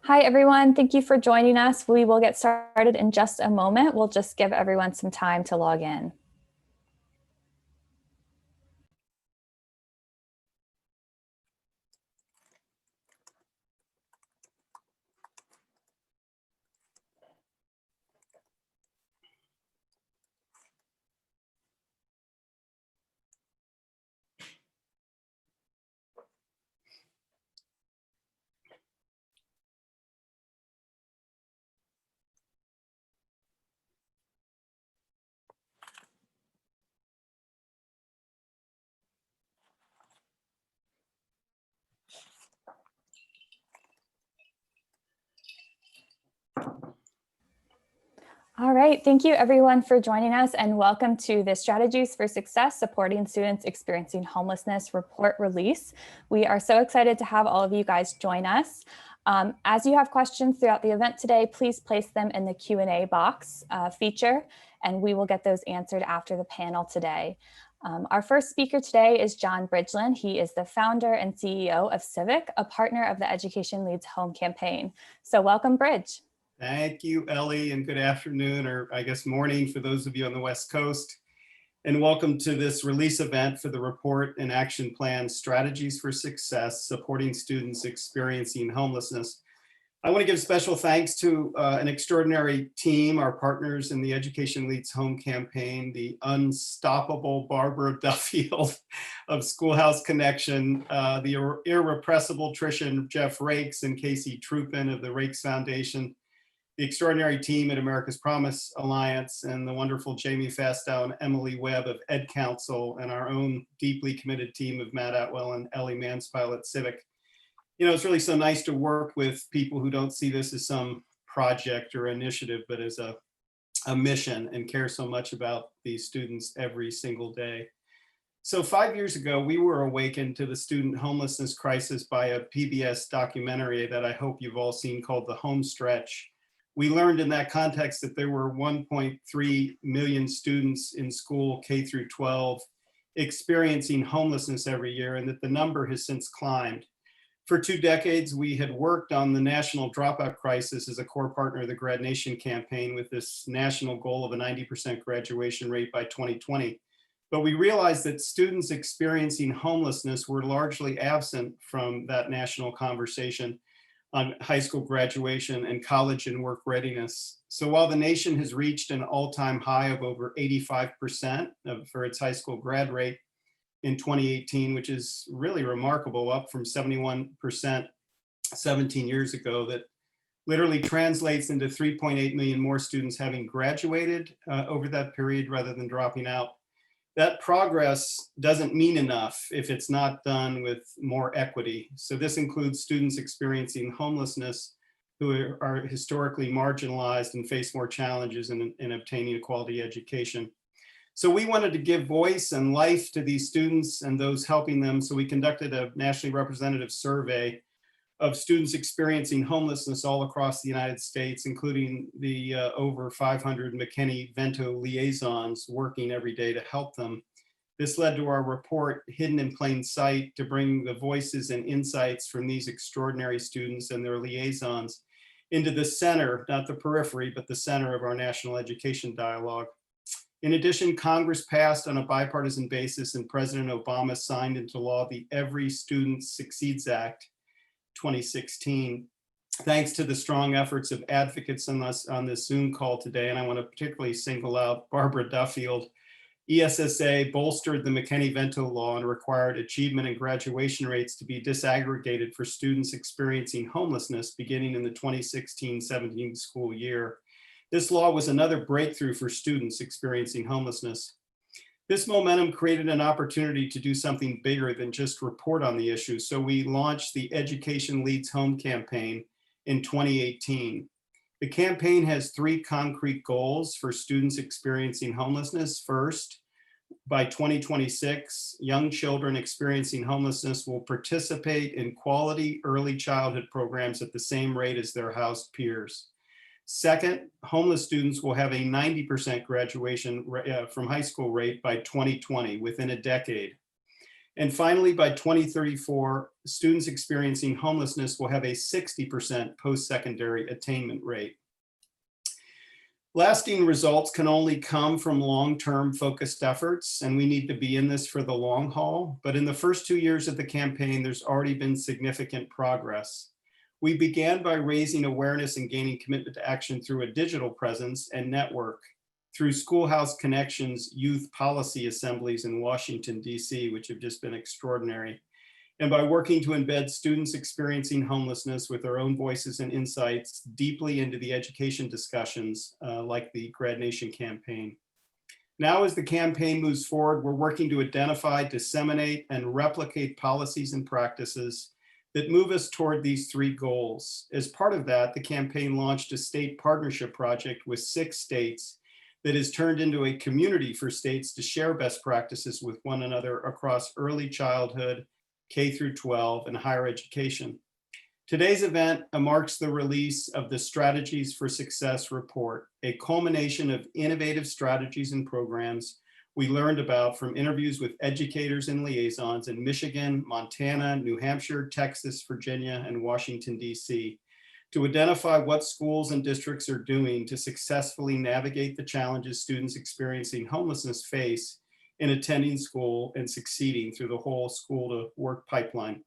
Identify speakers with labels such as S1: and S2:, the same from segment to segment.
S1: Hi, everyone. Thank you for joining us. We will get started in just a moment. We'll just give everyone some time to log in. All right, thank you everyone for joining us and welcome to the Strategies for Success Supporting Students Experiencing Homelessness report release. We are so excited to have all of you guys join us. As you have questions throughout the event today, please place them in the Q&A box feature and we will get those answered after the panel today. Our first speaker today is John Bridgeland. He is the founder and CEO of Civic, a partner of the Education Leads Home campaign. So welcome, Bridge.
S2: Thank you, Ellie, and good afternoon, or I guess morning for those of you on the West Coast. And welcome to this release event for the Report and Action Plan Strategies for Success, Supporting Students Experiencing Homelessness. I want to give special thanks to an extraordinary team, our partners in the Education Leads Home campaign, the unstoppable Barbara Duffield of SchoolHouse Connection, the irrepressible Tricia Jeff Raikes and Casey Trupin of the Raikes Foundation, the extraordinary team at America's Promise Alliance, and the wonderful Jamie Fastow and Emily Webb of Ed Council, and our own deeply committed team of Matt Atwell and Ellie Manspile at Civic. You know, it's really so nice to work with people who don't see this as some project or initiative, but as a mission, and care so much about these students every single day. So 5 years ago, we were awakened to the student homelessness crisis by a PBS documentary that I hope you've all seen called The Home Stretch. We learned in that context that there were 1.3 million students in school K through 12 experiencing homelessness every year, and that the number has since climbed. For 2 decades, we had worked on the national dropout crisis as a core partner of the Grad Nation campaign with this national goal of a 90% graduation rate by 2020. But we realized that students experiencing homelessness were largely absent from that national conversation on high school graduation and college and work readiness. So while the nation has reached an all-time high of over 85% for its high school grad rate in 2018, which is really remarkable, up from 71% 17 years ago, that literally translates into 3.8 million more students having graduated over that period rather than dropping out. That progress doesn't mean enough if it's not done with more equity. So this includes students experiencing homelessness who are historically marginalized and face more challenges in obtaining a quality education. So we wanted to give voice and life to these students and those helping them. So we conducted a nationally representative survey of students experiencing homelessness all across the United States, including the over 500 McKinney-Vento liaisons working every day to help them. This led to our report, Hidden in Plain Sight, to bring the voices and insights from these extraordinary students and their liaisons into the center, not the periphery, but the center of our national education dialogue. In addition, Congress passed on a bipartisan basis and President Obama signed into law the Every Student Succeeds Act 2016. Thanks to the strong efforts of advocates on this Zoom call today, and I want to particularly single out Barbara Duffield, ESSA bolstered the McKinney-Vento law and required achievement and graduation rates to be disaggregated for students experiencing homelessness beginning in the 2016-17 school year. This law was another breakthrough for students experiencing homelessness. This momentum created an opportunity to do something bigger than just report on the issue. So we launched the Education Leads Home campaign in 2018. The campaign has 3 concrete goals for students experiencing homelessness. First, by 2026, young children experiencing homelessness will participate in quality early childhood programs at the same rate as their house peers. Second, homeless students will have a 90% graduation from high school rate by 2020, within a decade. And finally, by 2034, students experiencing homelessness will have a 60% post-secondary attainment rate. Lasting results can only come from long-term focused efforts, and we need to be in this for the long haul. But in the first 2 years of the campaign, there's already been significant progress. We began by raising awareness and gaining commitment to action through a digital presence and network, through SchoolHouse Connections youth policy assemblies in Washington, D.C., which have just been extraordinary, and by working to embed students experiencing homelessness with their own voices and insights deeply into the education discussions like the Grad Nation campaign. Now, as the campaign moves forward, we're working to identify, disseminate, and replicate policies and practices that move us toward these three goals. As part of that, the campaign launched a state partnership project with 6 states that has turned into a community for states to share best practices with one another across early childhood, K through 12, and higher education. Today's event marks the release of the Strategies for Success report, a culmination of innovative strategies and programs we learned about from interviews with educators and liaisons in Michigan, Montana, New Hampshire, Texas, Virginia, and Washington, D.C., to identify what schools and districts are doing to successfully navigate the challenges students experiencing homelessness face in attending school and succeeding through the whole school to work pipeline.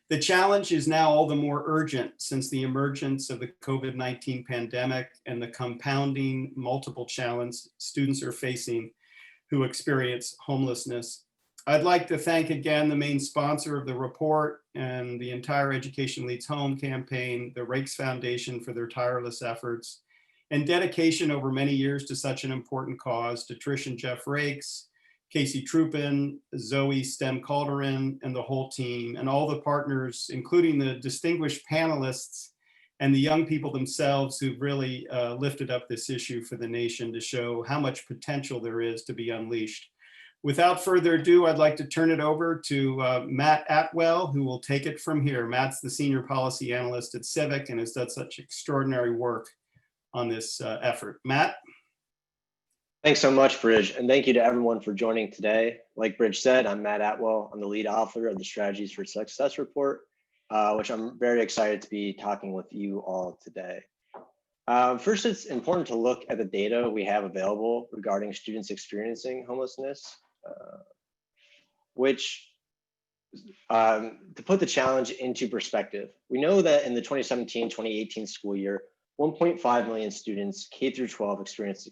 S2: The challenge is now all the more urgent since the emergence of the COVID-19 pandemic and the compounding multiple challenges students are facing who experience homelessness. I'd like to thank again the main sponsor of the report and the entire Education Leads Home campaign, the Raikes Foundation, for their tireless efforts and dedication over many years to such an important cause, to Trish and Jeff Raikes, Casey Trupin, Zoe Stem Calderon, and the whole team, and all the partners, including the distinguished panelists and the young people themselves who've really lifted up this issue for the nation to show how much potential there is to be unleashed. Without further ado, I'd like to turn it over to Matt Atwell, who will take it from here. Matt's the Senior Policy Analyst at Civic and has done such extraordinary work on this effort. Matt?
S3: Thanks so much, Bridge, and thank you to everyone for joining today. Like Bridge said, I'm Matt Atwell. I'm the lead author of the Strategies for Success report, which I'm very excited to be talking with you all today. First, it's important to look at the data we have available regarding students experiencing homelessness, to put the challenge into perspective, we know that in the 2017-2018 school year, 1.5 million students, K through 12, experience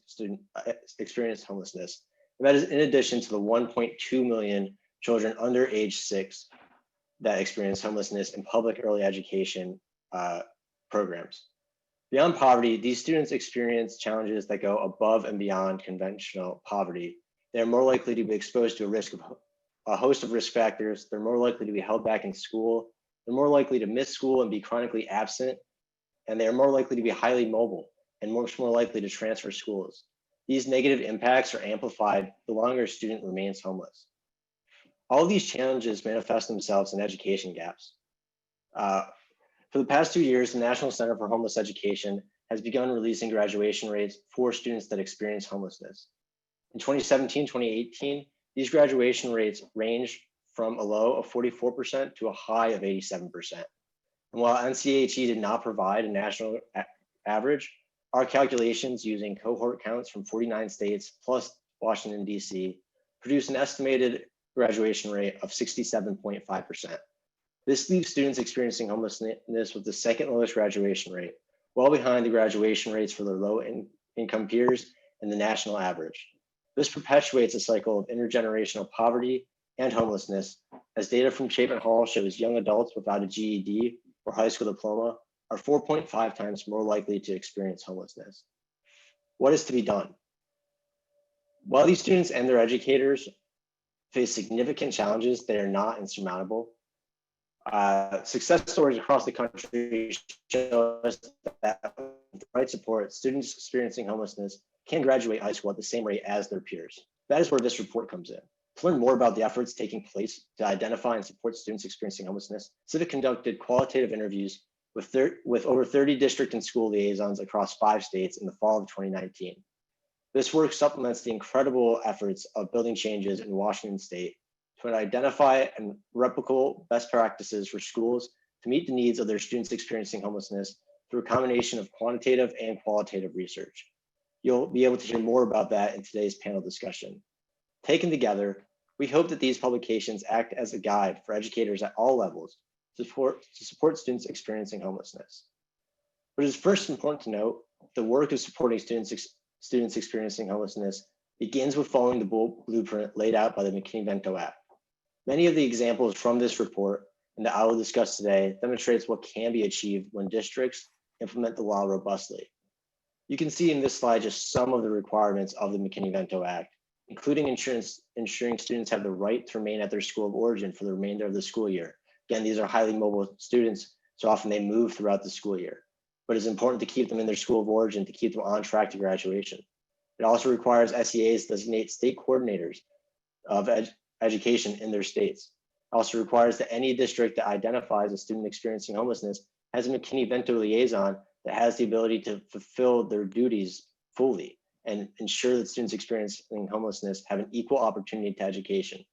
S3: homelessness. And that is in addition to the 1.2 million children under age 6 that experience homelessness in public early education programs. Beyond poverty, these students experience challenges that go above and beyond conventional poverty. They're more likely to be exposed to a host of risk factors. They're more likely to be held back in school. They're more likely to miss school and be chronically absent. And they are more likely to be highly mobile and much more likely to transfer schools. These negative impacts are amplified the longer a student remains homeless. All of these challenges manifest themselves in education gaps. For the past 2 years, the National Center for Homeless Education has begun releasing graduation rates for students that experience homelessness. In 2017-2018, these graduation rates ranged from a low of 44% to a high of 87%. And while NCHE did not provide a national average, our calculations using cohort counts from 49 states plus Washington, D.C. produced an estimated graduation rate of 67.5%. This leaves students experiencing homelessness with the second lowest graduation rate, well behind the graduation rates for their low-income peers and the national average. This perpetuates a cycle of intergenerational poverty and homelessness, as data from Chapin Hall shows young adults without a GED or high school diploma are 4.5 times more likely to experience homelessness. What is to be done? While these students and their educators face significant challenges, they are not insurmountable. Success stories across the country show us that with the right support, students experiencing homelessness can graduate high school at the same rate as their peers. That is where this report comes in. To learn more about the efforts taking place to identify and support students experiencing homelessness, Civic conducted qualitative interviews with over 30 district and school liaisons across 5 states in the fall of 2019. This work supplements the incredible efforts of building changes in Washington State to identify and replicable best practices for schools to meet the needs of their students experiencing homelessness through a combination of quantitative and qualitative research. You'll be able to hear more about that in today's panel discussion. Taken together, we hope that these publications act as a guide for educators at all levels to support students experiencing homelessness. But it is first important to note the work of supporting students experiencing homelessness begins with following the blueprint laid out by the McKinney-Vento Act. Many of the examples from this report and that I will discuss today demonstrates what can be achieved when districts implement the law robustly. You can see in this slide just some of the requirements of the McKinney-Vento Act, including ensuring students have the right to remain at their school of origin for the remainder of the school year. Again, these are highly mobile students, so often they move throughout the school year, but it's important to keep them in their school of origin to keep them on track to graduation. It also requires SEAs to designate state coordinators of education in their states. It also requires that any district that identifies a student experiencing homelessness has a McKinney-Vento liaison that has the ability to fulfill their duties fully and ensure that students experiencing homelessness have an equal opportunity to education.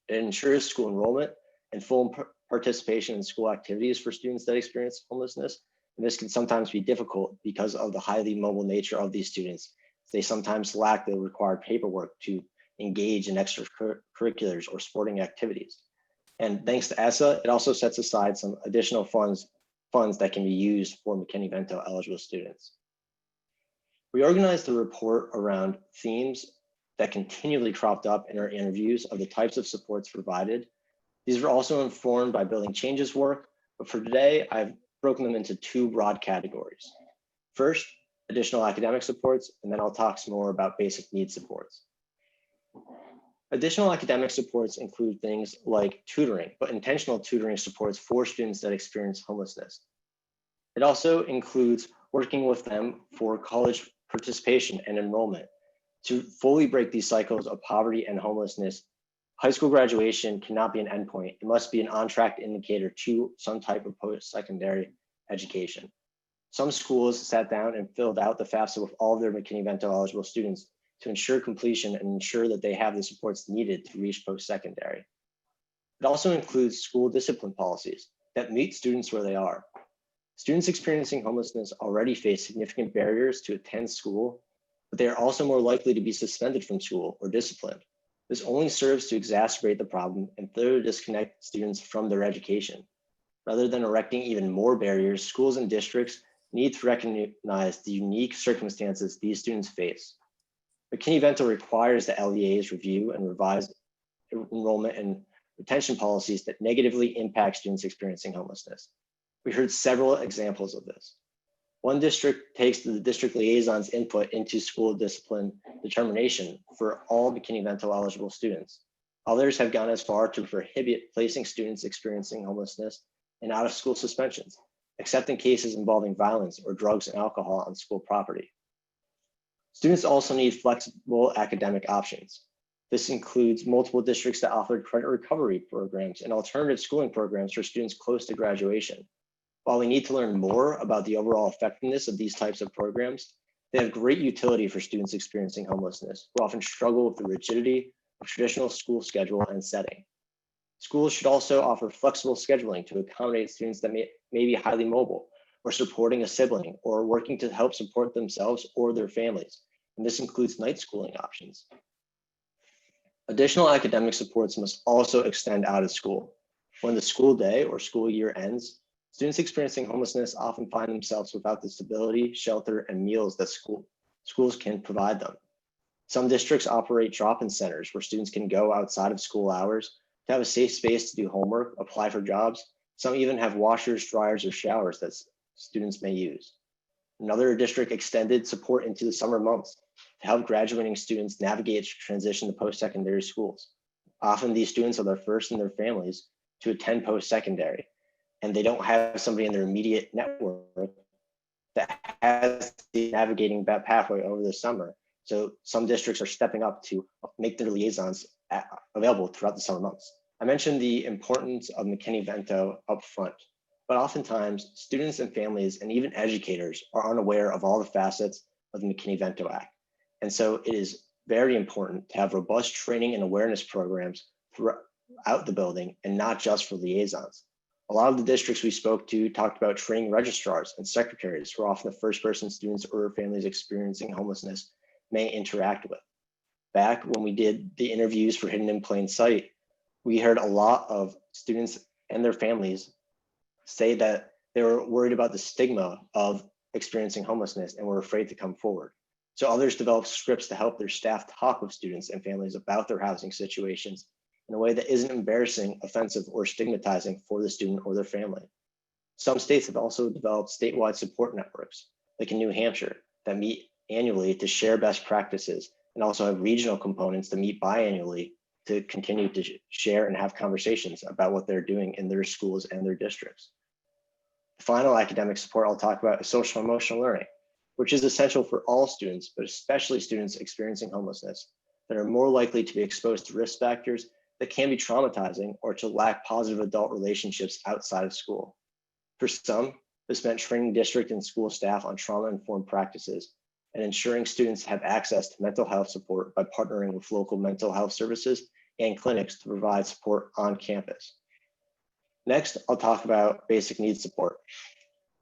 S3: It ensures school enrollment and full participation in school activities for students that experience homelessness. And this can sometimes be difficult because of the highly mobile nature of these students. They sometimes lack the required paperwork to engage in extracurriculars or sporting activities. And thanks to ESSA, it also sets aside some additional funds that can be used for McKinney-Vento eligible students. We organized the report around themes that continually cropped up in our interviews of the types of supports provided. These were also informed by building changes work, but for today, I've broken them into two broad categories. First, additional academic supports, and then I'll talk some more about basic needs supports. Additional academic supports include things like tutoring, but intentional tutoring supports for students that experience homelessness. It also includes working with them for college participation and enrollment. To fully break these cycles of poverty and homelessness, high school graduation cannot be an endpoint. It must be an on-track indicator to some type of post-secondary education. Some schools sat down and filled out the FAFSA with all of their McKinney-Vento eligible students to ensure completion and ensure that they have the supports needed to reach post-secondary. It also includes school discipline policies that meet students where they are. Students experiencing homelessness already face significant barriers to attend school, but they are also more likely to be suspended from school or disciplined. This only serves to exacerbate the problem and further disconnect students from their education. Rather than erecting even more barriers, schools and districts need to recognize the unique circumstances these students face. McKinney-Vento requires that LEAs review and revise enrollment and retention policies that negatively impact students experiencing homelessness. We heard several examples of this. One district takes the district liaison's input into school discipline determination for all McKinney-Vento eligible students. Others have gone as far to prohibit placing students experiencing homelessness in out-of-school suspensions, except in cases involving violence or drugs and alcohol on school property. Students also need flexible academic options. This includes multiple districts that offer credit recovery programs and alternative schooling programs for students close to graduation. While we need to learn more about the overall effectiveness of these types of programs, they have great utility for students experiencing homelessness who often struggle with the rigidity of traditional school schedule and setting. Schools should also offer flexible scheduling to accommodate students that may be highly mobile, or supporting a sibling, or working to help support themselves or their families. And this includes night schooling options. Additional academic supports must also extend out of school. When the school day or school year ends, students experiencing homelessness often find themselves without the stability, shelter, and meals that schools can provide them. Some districts operate drop-in centers where students can go outside of school hours to have a safe space to do homework, apply for jobs. Some even have washers, dryers, or showers that students may use. Another district extended support into the summer months to help graduating students navigate transition to post-secondary schools. Often these students are the first in their families to attend post-secondary, and they don't have somebody in their immediate network that has the navigating that pathway over the summer. So some districts are stepping up to make their liaisons available throughout the summer months. I mentioned the importance of McKinney-Vento up front, but oftentimes students and families and even educators are unaware of all the facets of the McKinney-Vento Act. And so it is very important to have robust training and awareness programs throughout the building and not just for liaisons. A lot of the districts we spoke to talked about training registrars and secretaries who are often the first person students or families experiencing homelessness may interact with. Back when we did the interviews for Hidden in Plain Sight, we heard a lot of students and their families say that they were worried about the stigma of experiencing homelessness and were afraid to come forward. So others developed scripts to help their staff talk with students and families about their housing situations in a way that isn't embarrassing, offensive, or stigmatizing for the student or their family. Some states have also developed statewide support networks, like in New Hampshire, that meet annually to share best practices and also have regional components that meet biannually to continue to share and have conversations about what they're doing in their schools and their districts. The final academic support I'll talk about is social emotional learning, which is essential for all students, but especially students experiencing homelessness that are more likely to be exposed to risk factors that can be traumatizing or to lack positive adult relationships outside of school. For some, this meant training district and school staff on trauma-informed practices and ensuring students have access to mental health support by partnering with local mental health services and clinics to provide support on campus. Next, I'll talk about basic needs support.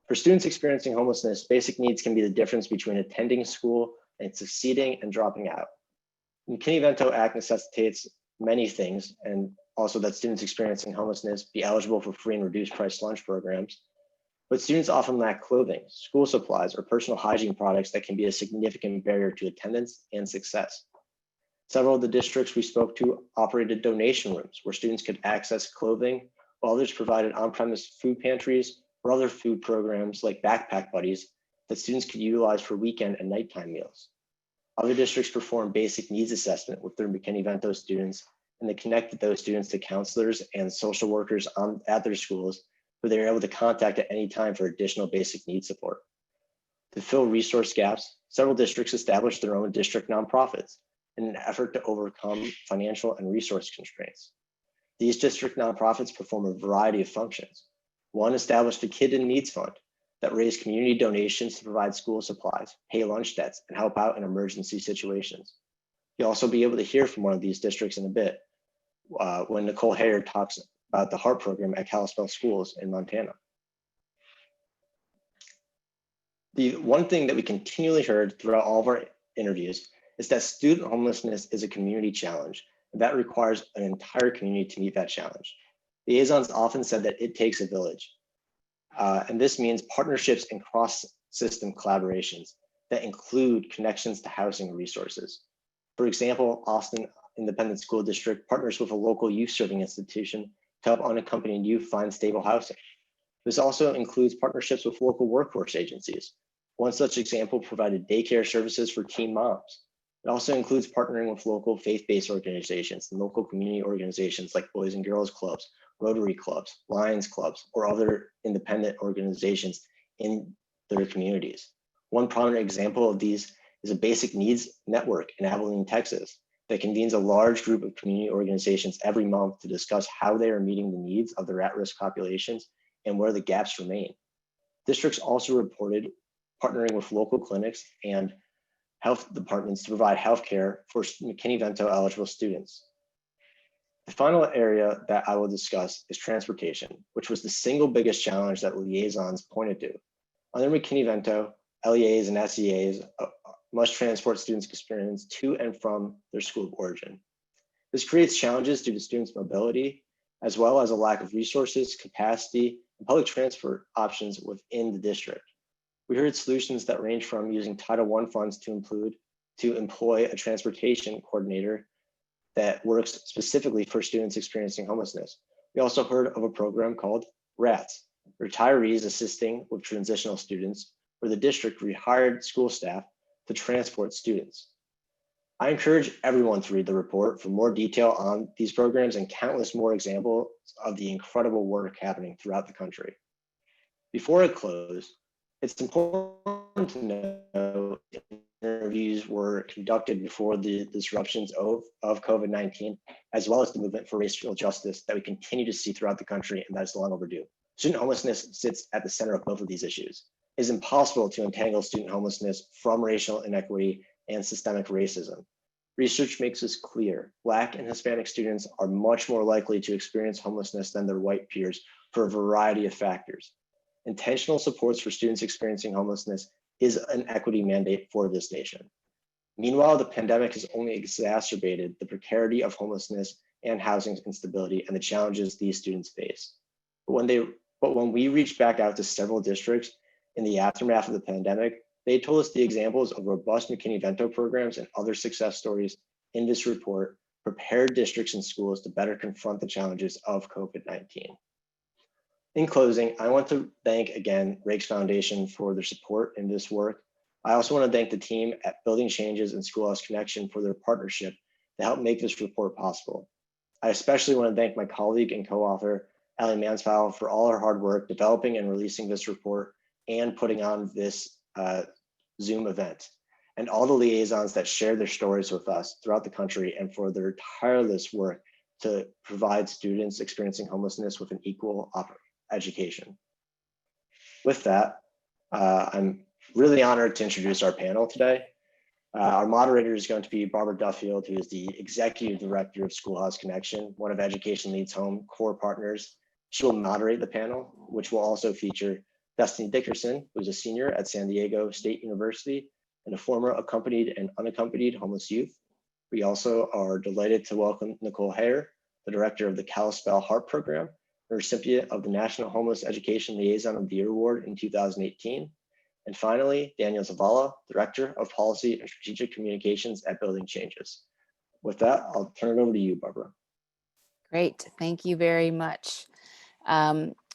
S3: For students experiencing homelessness, basic needs can be the difference between attending school and succeeding and dropping out. The McKinney-Vento Act necessitates many things, and also that students experiencing homelessness be eligible for free and reduced price lunch programs. But students often lack clothing, school supplies, or personal hygiene products that can be a significant barrier to attendance and success. Several of the districts we spoke to operated donation rooms where students could access clothing, while others provided on-premise food pantries or other food programs like backpack buddies that students could utilize for weekend and nighttime meals. Other districts performed basic needs assessment with their McKinney-Vento students, and they connected those students to counselors and social workers at their schools who they were able to contact at any time for additional basic needs support. To fill resource gaps, several districts established their own district nonprofits in an effort to overcome financial and resource constraints. These district nonprofits perform a variety of functions. One established a Kid in Needs Fund that raised community donations to provide school supplies, pay lunch debts, and help out in emergency situations. You'll also be able to hear from one of these districts in a bit when Nichole Hayard talks about the HEART program at Kalispell schools in Montana. The one thing that we continually heard throughout all of our interviews is that student homelessness is a community challenge, and that requires an entire community to meet that challenge. Liaisons often said that it takes a village, and this means partnerships and cross-system collaborations that include connections to housing resources. For example, Austin Independent School District partners with a local youth serving institution to help unaccompanied youth find stable housing. This also includes partnerships with local workforce agencies. One such example provided daycare services for teen moms. It also includes partnering with local faith-based organizations and local community organizations like Boys and Girls Clubs, Rotary Clubs, Lions Clubs, or other independent organizations in their communities. One prominent example of these is a basic needs network in Abilene, Texas, that convenes a large group of community organizations every month to discuss how they are meeting the needs of their at-risk populations and where the gaps remain. Districts also reported partnering with local clinics and health departments to provide healthcare for McKinney-Vento eligible students. The final area that I will discuss is transportation, which was the single biggest challenge that liaisons pointed to. Under McKinney-Vento, LEAs and SEAs must transport students' experience to and from their school of origin. This creates challenges due to students' mobility, as well as a lack of resources, capacity, and public transport options within the district. We heard solutions that range from using Title I funds to employ a transportation coordinator that works specifically for students experiencing homelessness. We also heard of a program called RATS, Retirees Assisting with Transitional Students, where the district rehired school staff to transport students. I encourage everyone to read the report for more detail on these programs and countless more examples of the incredible work happening throughout the country. Before I close, it's important to know interviews were conducted before the disruptions of COVID-19, as well as the movement for racial justice that we continue to see throughout the country and that is long overdue. Student homelessness sits at the center of both of these issues. It is impossible to untangle student homelessness from racial inequity and systemic racism. Research makes this clear. Black and Hispanic students are much more likely to experience homelessness than their white peers for a variety of factors. Intentional supports for students experiencing homelessness is an equity mandate for this nation. Meanwhile, the pandemic has only exacerbated the precarity of homelessness and housing instability and the challenges these students face. But when we reached back out to several districts in the aftermath of the pandemic, they told us the examples of robust McKinney-Vento programs and other success stories in this report prepared districts and schools to better confront the challenges of COVID-19. In closing, I want to thank again Raikes Foundation for their support in this work. I also want to thank the team at Building Changes and SchoolHouse Connection for their partnership to help make this report possible. I especially want to thank my colleague and co-author, Ali Mansfeld, for all her hard work developing and releasing this report and putting on this Zoom event, and all the liaisons that share their stories with us throughout the country and for their tireless work to provide students experiencing homelessness with an equal education. With that, I'm really honored to introduce our panel today. Our moderator is going to be Barbara Duffield, who is the Executive Director of SchoolHouse Connection, one of Education Leads Home core partners. She will moderate the panel, which will also feature Destiny Dickerson, who is a senior at San Diego State University and a former accompanied and unaccompanied homeless youth. We also are delighted to welcome Nichole, the director of the Kalispell HARP program, a recipient of the National Homeless Education Liaison of the Year Award in 2018. And finally, Daniel Zavala, Director of Policy and Strategic Communications at Building Changes. With that, I'll turn it over to you, Barbara.
S4: Great, thank you very much.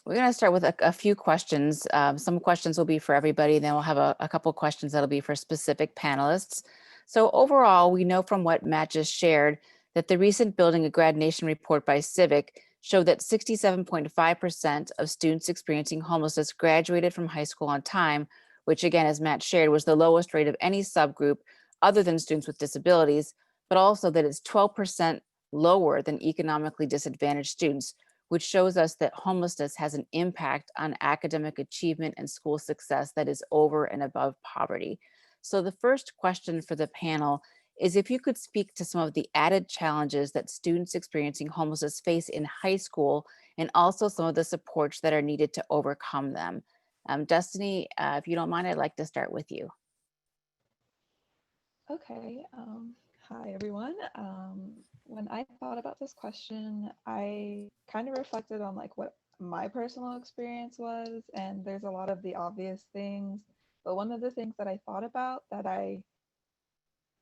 S4: We're going to start with a few questions. Some questions will be for everybody, then we'll have a couple questions that'll be for specific panelists. So overall, we know from what Matt just shared that the recent Building a Grad Nation report by Civic showed that 67.5% of students experiencing homelessness graduated from high school on time, which again, as Matt shared, was the lowest rate of any subgroup other than students with disabilities, but also that it's 12% lower than economically disadvantaged students, which shows us that homelessness has an impact on academic achievement and school success that is over and above poverty. So the first question for the panel is if you could speak to some of the added challenges that students experiencing homelessness face in high school, and also some of the supports that are needed to overcome them. Destiny, if you don't mind, I'd like to start with you.
S5: Okay, hi everyone. When I thought about this question, I kind of reflected on like what my personal experience was, and there's a lot of the obvious things, but one of the things that I thought about that I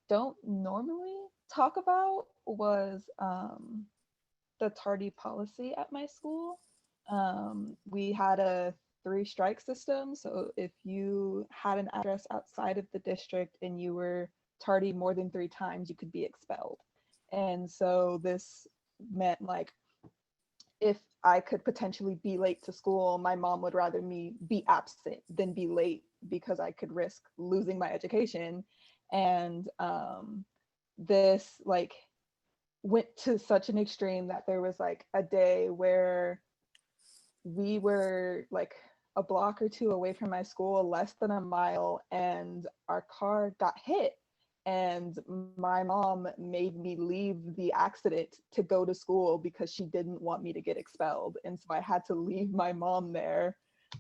S5: don't normally talk about was the tardy policy at my school. We had a 3-strike system, so if you had an address outside of the district and you were tardy more than 3 times, you could be expelled. And so this meant like, if I could potentially be late to school, my mom would rather me be absent than be late because I could risk losing my education. And this like went to such an extreme that there was like a day where we were like a block or 2 away from my school, less than a mile, and our car got hit. And my mom made me leave the accident to go to school because she didn't want me to get expelled. And so I had to leave my mom there.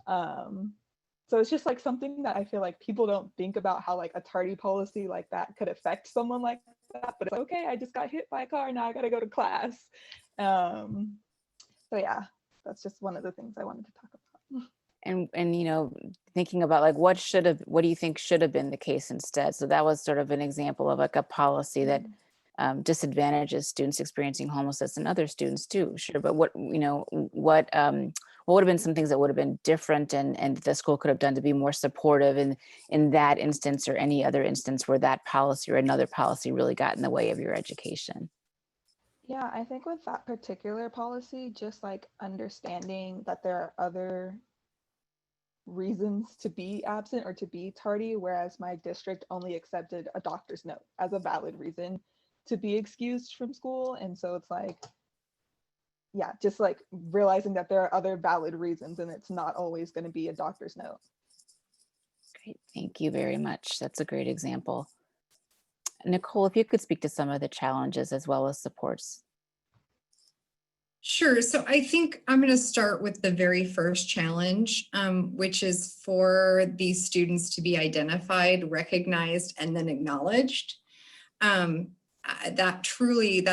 S5: So it's just like something that I feel like people don't think about, how like a tardy policy like that could affect someone like that. But it's like, okay, I just got hit by a car, now I gotta go to class. So yeah, that's just one of the things I wanted to talk about.
S4: And you know, thinking about like what do you think should have been the case instead? So that was sort of an example of like a policy that disadvantages students experiencing homelessness and other students too. Sure, but what would have been some things that would have been different and the school could have done to be more supportive in that instance or any other instance where that policy or another policy really got in the way of your education?
S5: Yeah, I think with that particular policy, just like understanding that there are other reasons to be absent or to be tardy, whereas my district only accepted a doctor's note as a valid reason to be excused from school. And so it's like, yeah, just like realizing that there are other valid reasons and it's not always going to be a doctor's note.
S4: Great, thank you very much. That's a great example. Nichole, if you could speak to some of the challenges as well as supports.
S6: Sure. So I think I'm going to start with the very first challenge, which is for these students to be identified, recognized, and then acknowledged. That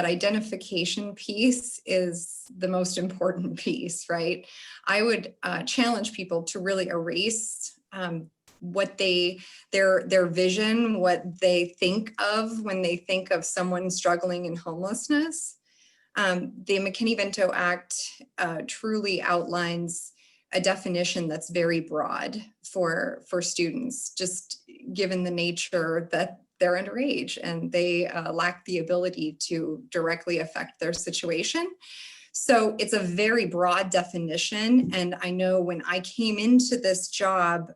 S6: identification piece is the most important piece, right? I would challenge people to really erase what their vision, what they think of when they think of someone struggling in homelessness. The McKinney-Vento Act truly outlines a definition that's very broad for students, just given the nature that they're underage and they lack the ability to directly affect their situation. So it's a very broad definition. And I know when I came into this job,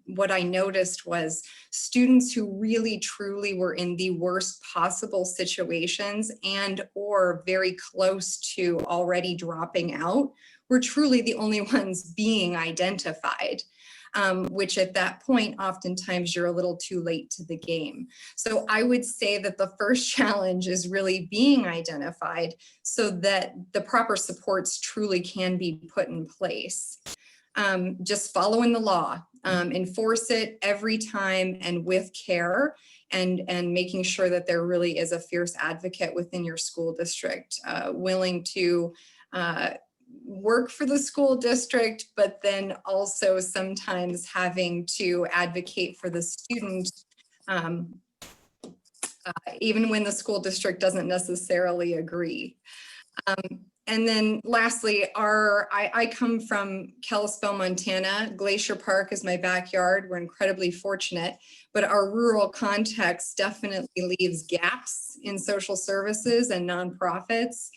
S6: what I noticed was students who really truly were in the worst possible situations and or very close to already dropping out were truly the only ones being identified, which at that point, oftentimes you're a little too late to the game. So I would say that the first challenge is really being identified so that the proper supports truly can be put in place. Just following the law, enforce it every time and with care, and making sure that there really is a fierce advocate within your school district, willing to work for the school district, but then also sometimes having to advocate for the student, even when the school district doesn't necessarily agree. And then lastly, I come from Kalispell, Montana. Glacier Park is my backyard. We're incredibly fortunate, but our rural context definitely leaves gaps in social services and nonprofits.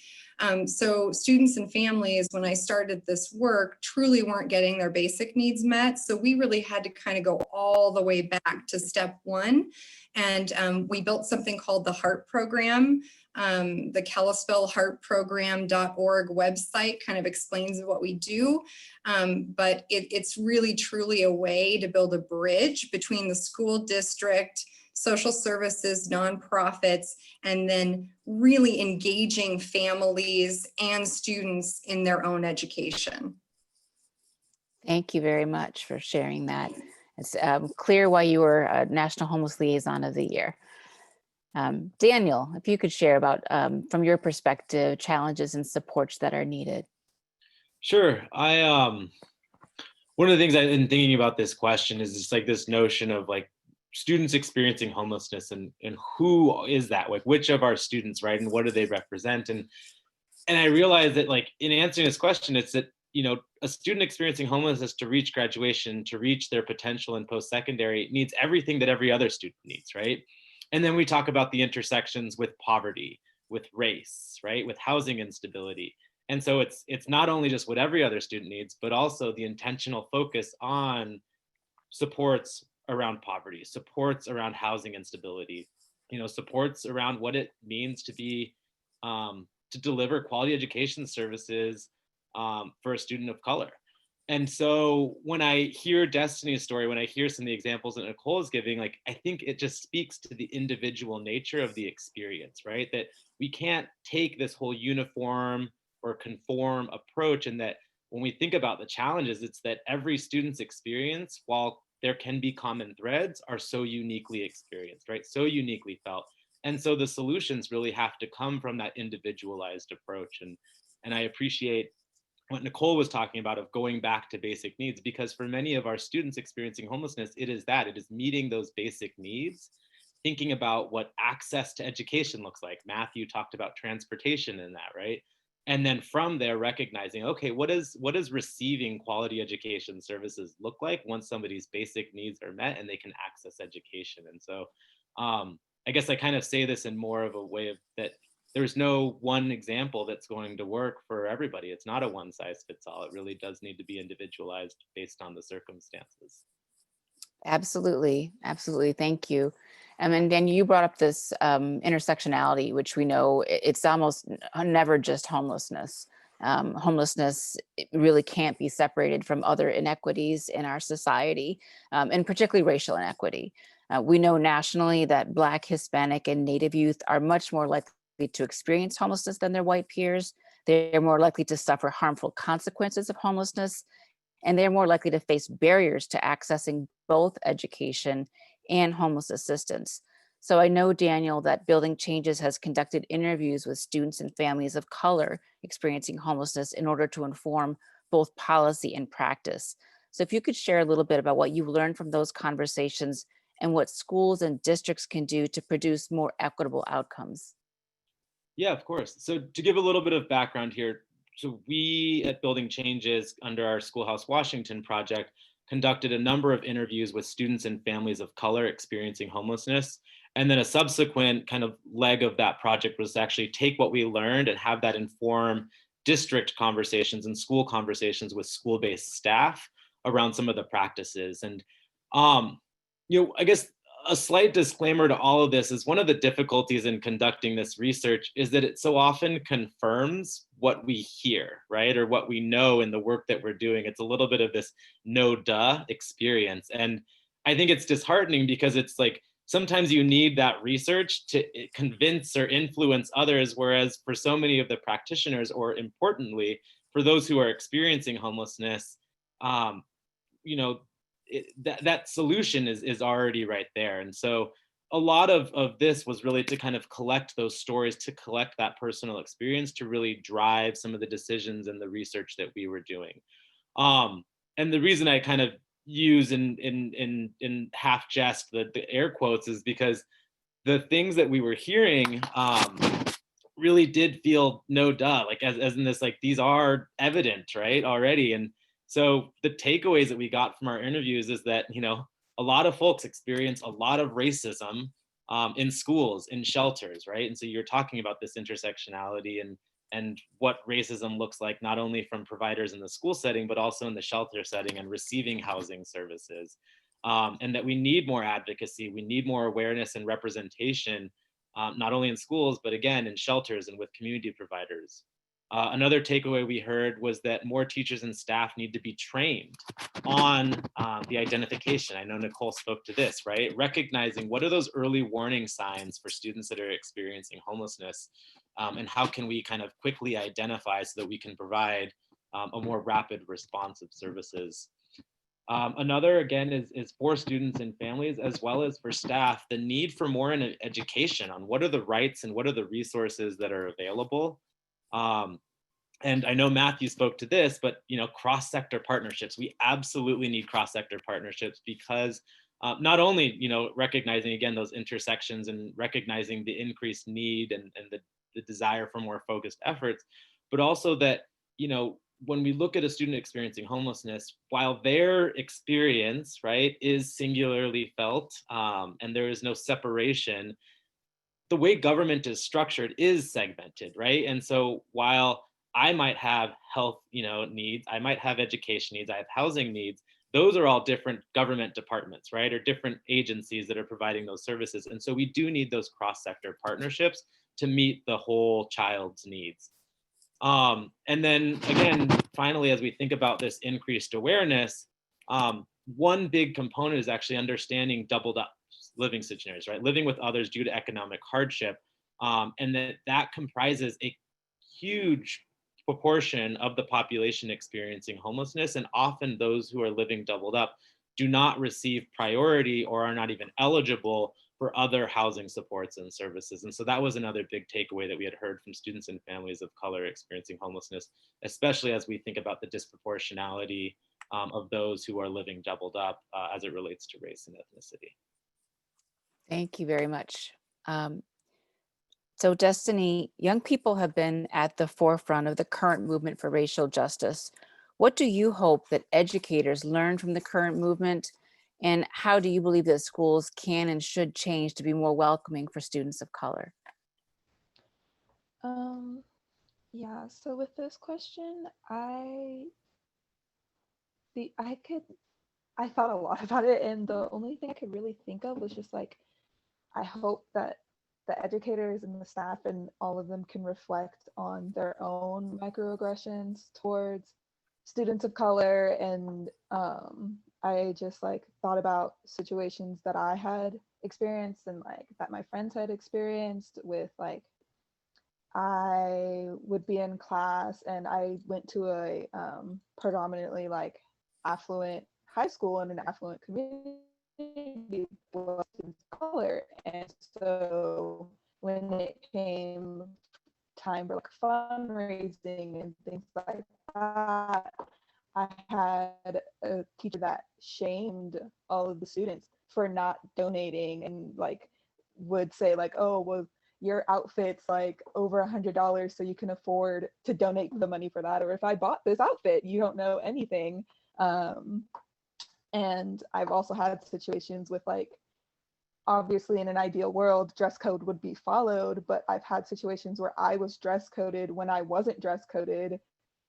S6: So students and families, when I started this work, truly weren't getting their basic needs met. So we really had to kind of go all the way back to step one. And we built something called the HEART program. The Kalispell heartprogram.org website kind of explains what we do, but it's really truly a way to build a bridge between the school district, social services, nonprofits, and then really engaging families and students in their own education.
S4: Thank you very much for sharing that. It's clear why you were a National Homeless Liaison of the Year. Daniel, if you could share about, from your perspective, challenges and supports that are needed.
S7: Sure. One of the things I've been thinking about this question is just like this notion of like students experiencing homelessness and who is that, like which of our students, right? And what do they represent? And I realized that like in answering this question, it's that, you know, a student experiencing homelessness to reach graduation, to reach their potential in post-secondary needs everything that every other student needs, right? And then we talk about the intersections with poverty, with race, right? With housing instability. And so it's not only just what every other student needs, but also the intentional focus on supports around poverty, supports around housing instability, you know, supports around what it means to be, to deliver quality education services for a student of color. And so when I hear Destiny's story, when I hear some of the examples that Nichole is giving, like, I think it just speaks to the individual nature of the experience, right? That we can't take this whole uniform or conform approach, and that when we think about the challenges, it's that every student's experience, while there can be common threads, are so uniquely experienced, right? So uniquely felt. And so the solutions really have to come from that individualized approach. And I appreciate what Nichole was talking about of going back to basic needs, because for many of our students experiencing homelessness, it is meeting those basic needs, thinking about what access to education looks like. Matthew talked about transportation in that, right? And then from there, recognizing, okay, what does receiving quality education services look like once somebody's basic needs are met and they can access education? And so I guess I kind of say this in more of a way of that there's no one example that's going to work for everybody. It's not a one size fits all. It really does need to be individualized based on the circumstances.
S4: Absolutely. Absolutely. Thank you. And then you brought up this intersectionality, which we know it's almost never just homelessness. Homelessness really can't be separated from other inequities in our society, and particularly racial inequity. We know nationally that Black, Hispanic, and Native youth are much more likely to experience homelessness than their white peers. They're more likely to suffer harmful consequences of homelessness, and they're more likely to face barriers to accessing both education and homeless assistance. So I know, Daniel, that Building Changes has conducted interviews with students and families of color experiencing homelessness in order to inform both policy and practice. So if you could share a little bit about what you've learned from those conversations and what schools and districts can do to produce more equitable outcomes.
S7: Yeah, of course. So to give a little bit of background here, so we at Building Changes under our SchoolHouse Washington project conducted a number of interviews with students and families of color experiencing homelessness. And then a subsequent kind of leg of that project was to actually take what we learned and have that inform district conversations and school conversations with school-based staff around some of the practices. And I guess a slight disclaimer to all of this is one of the difficulties in conducting this research is that it so often confirms what we hear, right? Or what we know in the work that we're doing. It's a little bit of this no duh experience. And I think it's disheartening because it's like, sometimes you need that research to convince or influence others. Whereas for so many of the practitioners, or importantly, for those who are experiencing homelessness, that solution is already right there. And so a lot of this was really to kind of collect those stories, to collect that personal experience, to really drive some of the decisions and the research that we were doing. And the reason I kind of use in half jest the air quotes is because the things that we were hearing really did feel no duh, like as in this, like these are evident, right, already. And so the takeaways that we got from our interviews is that, a lot of folks experience a lot of racism in schools, in shelters, right? And so you're talking about this intersectionality and what racism looks like, not only from providers in the school setting, but also in the shelter setting and receiving housing services. And that we need more advocacy, we need more awareness and representation, not only in schools, but again, in shelters and with community providers. Another takeaway we heard was that more teachers and staff need to be trained on the identification. I know Nichole spoke to this, right? Recognizing what are those early warning signs for students that are experiencing homelessness, and how can we kind of quickly identify so that we can provide a more rapid response of services. Another, again, is for students and families, as well as for staff, the need for more education on what are the rights and what are the resources that are available. And I know Matthew spoke to this, but cross-sector partnerships. We absolutely need cross-sector partnerships because not only recognizing again those intersections and recognizing the increased need and the desire for more focused efforts, but also that when we look at a student experiencing homelessness, while their experience, right, is singularly felt and there is no separation, the way government is structured is segmented, right? And so while I might have health, needs, I might have education needs, I have housing needs, those are all different government departments, right? Or different agencies that are providing those services. And so we do need those cross-sector partnerships to meet the whole child's needs. And then again, finally, as we think about this increased awareness, one big component is actually understanding doubled up living scenarios, right? Living with others due to economic hardship. And that comprises a huge proportion of the population experiencing homelessness. And often those who are living doubled up do not receive priority or are not even eligible for other housing supports and services. And so that was another big takeaway that we had heard from students and families of color experiencing homelessness, especially as we think about the disproportionality of those who are living doubled up as it relates to race and ethnicity.
S4: Thank you very much. So Destiny, young people have been at the forefront of the current movement for racial justice. What do you hope that educators learn from the current movement? And how do you believe that schools can and should change to be more welcoming for students of color?
S5: Yeah, so with this question, I thought a lot about it, and the only thing I could really think of was just like, I hope that the educators and the staff and all of them can reflect on their own microaggressions towards students of color. And I just like thought about situations that I had experienced and like that my friends had experienced with like, I would be in class and I went to a predominantly like affluent high school in an affluent community was color. And so when it came time for like fundraising and things like that, I had a teacher that shamed all of the students for not donating and like would say like, oh, well, your outfit's like over $100, so you can afford to donate the money for that. Or if I bought this outfit, you don't know anything. And I've also had situations with like, obviously in an ideal world, dress code would be followed, but I've had situations where I was dress coded when I wasn't dress coded,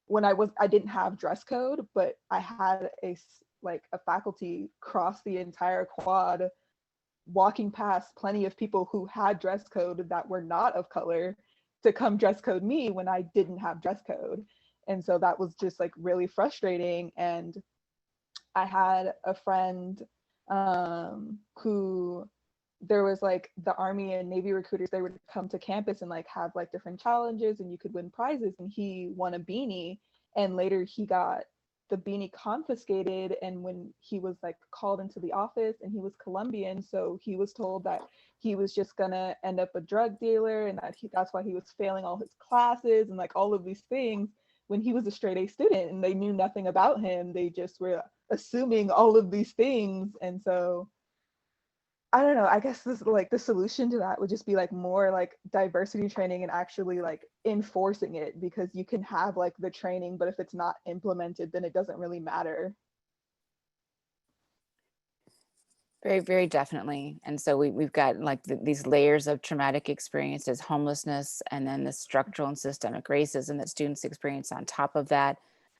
S5: when I didn't have dress code, but I had a faculty cross the entire quad, walking past plenty of people who had dress code that were not of color to come dress code me when I didn't have dress code. And so that was just like really frustrating. And I had a friend who, there was like the Army and Navy recruiters, they would come to campus and like have like different challenges and you could win prizes, and he won a beanie and later he got the beanie confiscated. And when he was like called into the office, and he was Colombian, so he was told that he was just gonna end up a drug dealer and that that's why he was failing all his classes and like all of these things, when he was a straight A student and they knew nothing about him. They just were assuming all of these things. And so I don't know, I guess this like the solution to that would just be like more like diversity training and actually like enforcing it, because you can have like the training, but if it's not implemented, then it doesn't really matter.
S4: Very, very definitely. And so we've got like these layers of traumatic experiences, homelessness, and then the structural and systemic racism that students experience on top of that.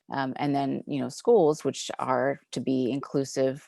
S4: And then, you know, schools, which are to be inclusive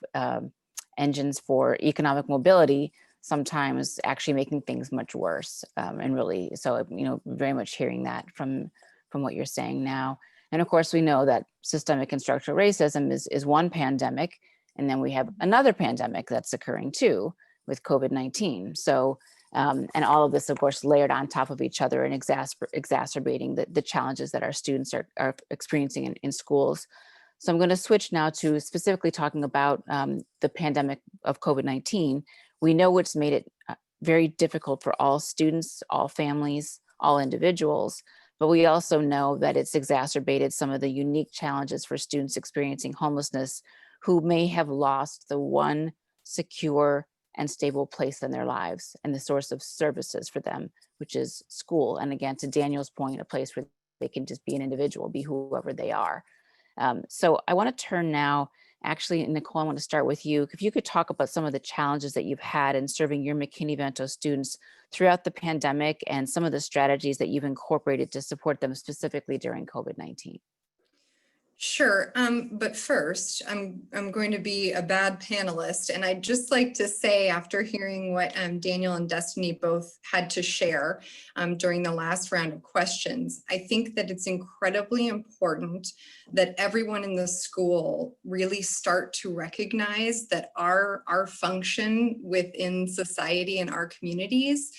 S4: engines for economic mobility, sometimes actually making things much worse. And really, so, you know, very much hearing that from what you're saying now. And of course, we know that systemic and structural racism is one pandemic. And then we have another pandemic that's occurring too with COVID-19. So, and all of this, of course, layered on top of each other and exacerbating the challenges that our students are experiencing in schools. So I'm going to switch now to specifically talking about the pandemic of COVID-19. We know it's made it very difficult for all students, all families, all individuals, but we also know that it's exacerbated some of the unique challenges for students experiencing homelessness who may have lost the one secure and stable place in their lives and the source of services for them, which is school. And again, to Daniel's point, a place where they can just be an individual, be whoever they are. So I want to turn now, actually, Nichole, I want to start with you. If you could talk about some of the challenges that you've had in serving your McKinney-Vento students throughout the pandemic and some of the strategies that you've incorporated to support them specifically during COVID-19.
S6: Sure, but first, I'm going to be a bad panelist, and I'd just like to say, after hearing what Daniel and Destiny both had to share during the last round of questions, I think that it's incredibly important that everyone in the school really start to recognize that our function within society and our communities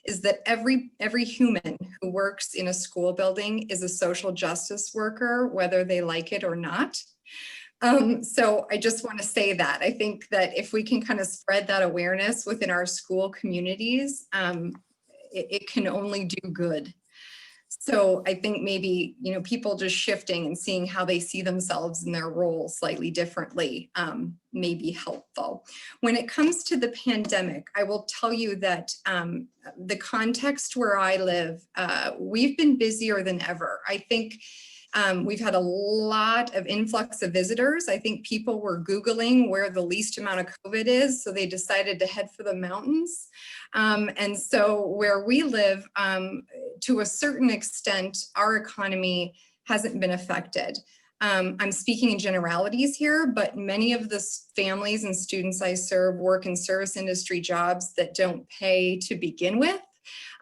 S6: is that every human who works in a school building is a social justice worker, whether they like it or not. So I just want to say that. I think that if we can kind of spread that awareness within our school communities, it can only do good. So I think maybe, you know, people just shifting and seeing how they see themselves in their role slightly differently may be helpful. When it comes to the pandemic, I will tell you that the context where I live, we've been busier than ever. I think we've had a lot of influx of visitors. I think people were Googling where the least amount of COVID is, so they decided to head for the mountains. And so where we live, to a certain extent, our economy hasn't been affected. I'm speaking in generalities here, but many of the families and students I serve work in service industry jobs that don't pay to begin with.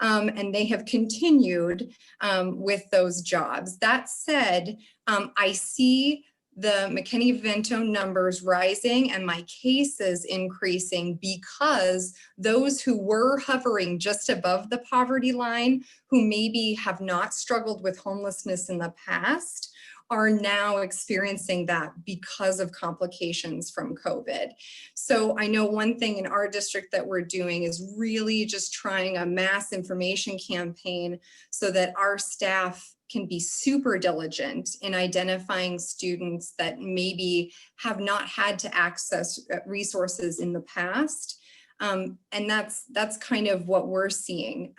S6: And they have continued with those jobs. That said, I see the McKinney-Vento numbers rising and my cases increasing because those who were hovering just above the poverty line, who maybe have not struggled with homelessness in the past, are now experiencing that because of complications from COVID. So I know one thing in our district that we're doing is really just trying a mass information campaign so that our staff can be super diligent in identifying students that maybe have not had to access resources in the past. And that's kind of what we're seeing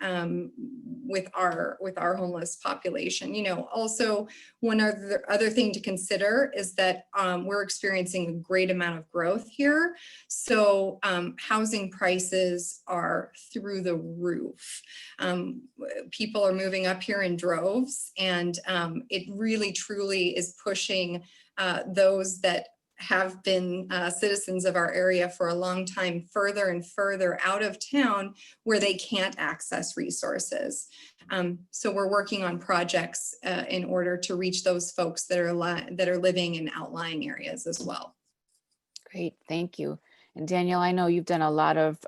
S6: with our homeless population. You know, also one other thing to consider is that we're experiencing a great amount of growth here. So housing prices are through the roof. People are moving up here in droves, and it really truly is pushing those that have been citizens of our area for a long time further and further out of town where they can't access resources. So we're working on projects in order to reach those folks that are living in outlying areas as well.
S4: Great, thank you. And Danielle, I know you've done a lot of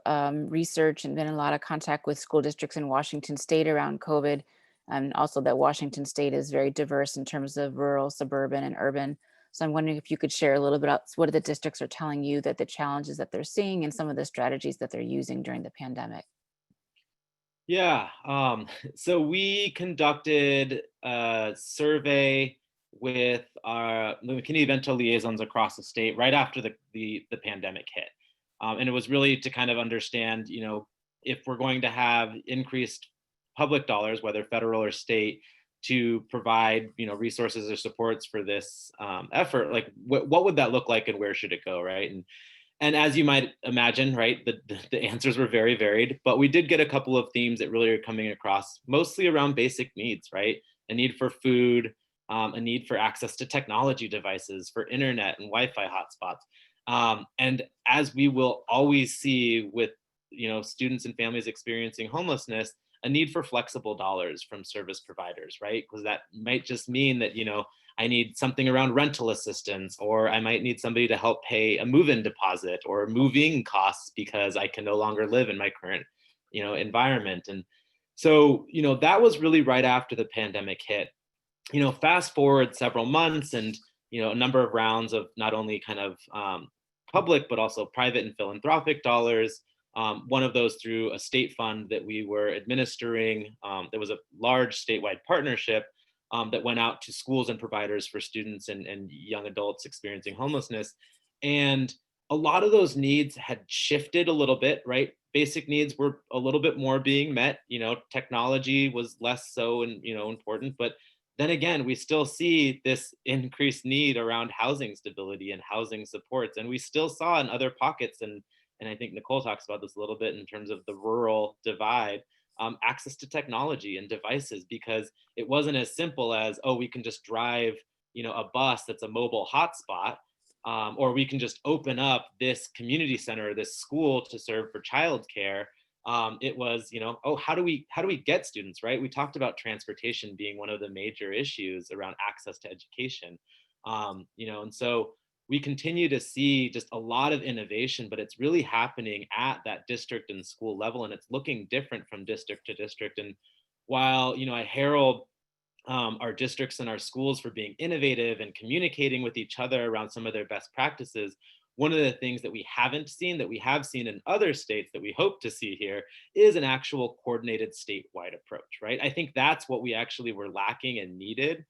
S4: research and been in a lot of contact with school districts in Washington State around COVID, and also that Washington State is very diverse in terms of rural, suburban, and urban. So I'm wondering if you could share a little bit about what the districts are telling you, that the challenges that they're seeing and some of the strategies that they're using during the pandemic.
S7: Yeah, so we conducted a survey with our McKinney-Vento liaisons across the state right after the pandemic hit. And it was really to kind of understand, you know, if we're going to have increased public dollars, whether federal or state, to provide, you know, resources or supports for this effort, like what would that look like and where should it go, right? And as you might imagine, right, the answers were very varied, but we did get a couple of themes that really are coming across, mostly around basic needs, right? A need for food, a need for access to technology devices, for internet and Wi-Fi hotspots. And as we will always see with, you know, students and families experiencing homelessness, a need for flexible dollars from service providers, right? Because that might just mean that, you know, I need something around rental assistance, or I might need somebody to help pay a move-in deposit or moving costs because I can no longer live in my current, you know, environment. And so, you know, that was really right after the pandemic hit. You know, fast forward several months and, you know, a number of rounds of not only kind of public, but also private and philanthropic dollars. One of those through a state fund that we were administering. There was a large statewide partnership that went out to schools and providers for students and young adults experiencing homelessness. And a lot of those needs had shifted a little bit, right? Basic needs were a little bit more being met, you know, technology was less so and, you know, important, but then again, we still see this increased need around housing stability and housing supports. And we still saw in other pockets, and I think Nichole talks about this a little bit in terms of the rural divide, access to technology and devices, because it wasn't as simple as, oh, we can just drive, you know, a bus that's a mobile hotspot, or we can just open up this community center, this school to serve for childcare. It was, you know, oh, how do we get students, right? We talked about transportation being one of the major issues around access to education, you know, and so we continue to see just a lot of innovation, but it's really happening at that district and school level, and it's looking different from district to district. And while, you know, I herald our districts and our schools for being innovative and communicating with each other around some of their best practices, one of the things that we haven't seen that we have seen in other states that we hope to see here is an actual coordinated statewide approach, right? I think that's what we actually were lacking and needed,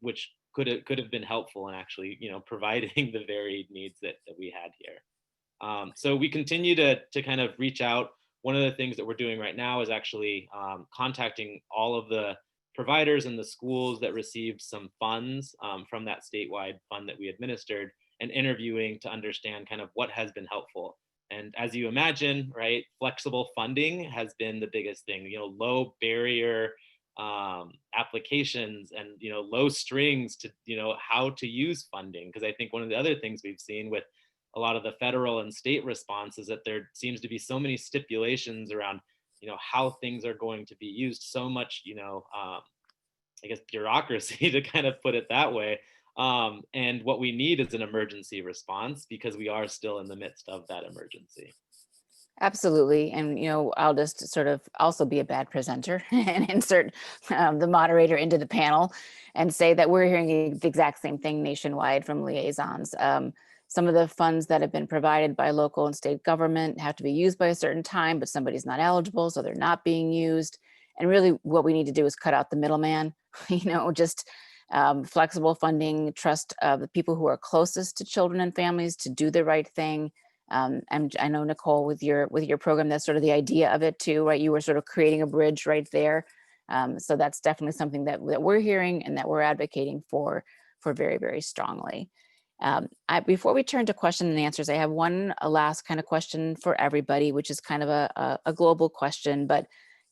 S7: which could have been helpful in actually, you know, providing the varied needs that we had here. So we continue to kind of reach out. One of the things that we're doing right now is actually contacting all of the providers in the schools that received some funds from that statewide fund that we administered, and interviewing to understand kind of what has been helpful. And as you imagine, right, flexible funding has been the biggest thing, you know, low barrier applications and, you know, low strings to, you know, how to use funding. Because I think one of the other things we've seen with a lot of the federal and state response is that there seems to be so many stipulations around, you know, how things are going to be used, so much, you know, I guess bureaucracy to kind of put it that way, And what we need is an emergency response because we are still in the midst of that emergency.
S4: Absolutely. And, I'll just sort of also be a bad presenter and insert the moderator into the panel and say that we're hearing the exact same thing nationwide from liaisons. Some of the funds that have been provided by local and state government have to be used by a certain time, but somebody's not eligible, so they're not being used. And really what we need to do is cut out the middleman, just flexible funding, trust the people who are closest to children and families to do the right thing. And I know, Nichole, with your program, that's sort of the idea of it too, right? You were sort of creating a bridge right there. So that's definitely something that we're hearing and that we're advocating for very, very strongly. Before we turn to question and answers, I have a last kind of question for everybody, which is kind of a global question, but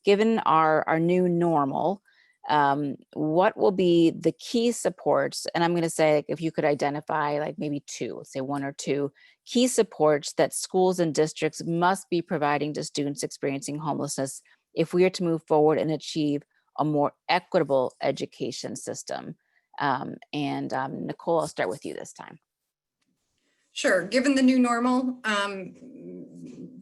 S4: given our new normal, what will be the key supports? And I'm going to say, like, if you could identify like maybe two, let's say one or two key supports that schools and districts must be providing to students experiencing homelessness if we are to move forward and achieve a more equitable education system. Nichole, I'll start with you this time.
S6: Sure. Given the new normal,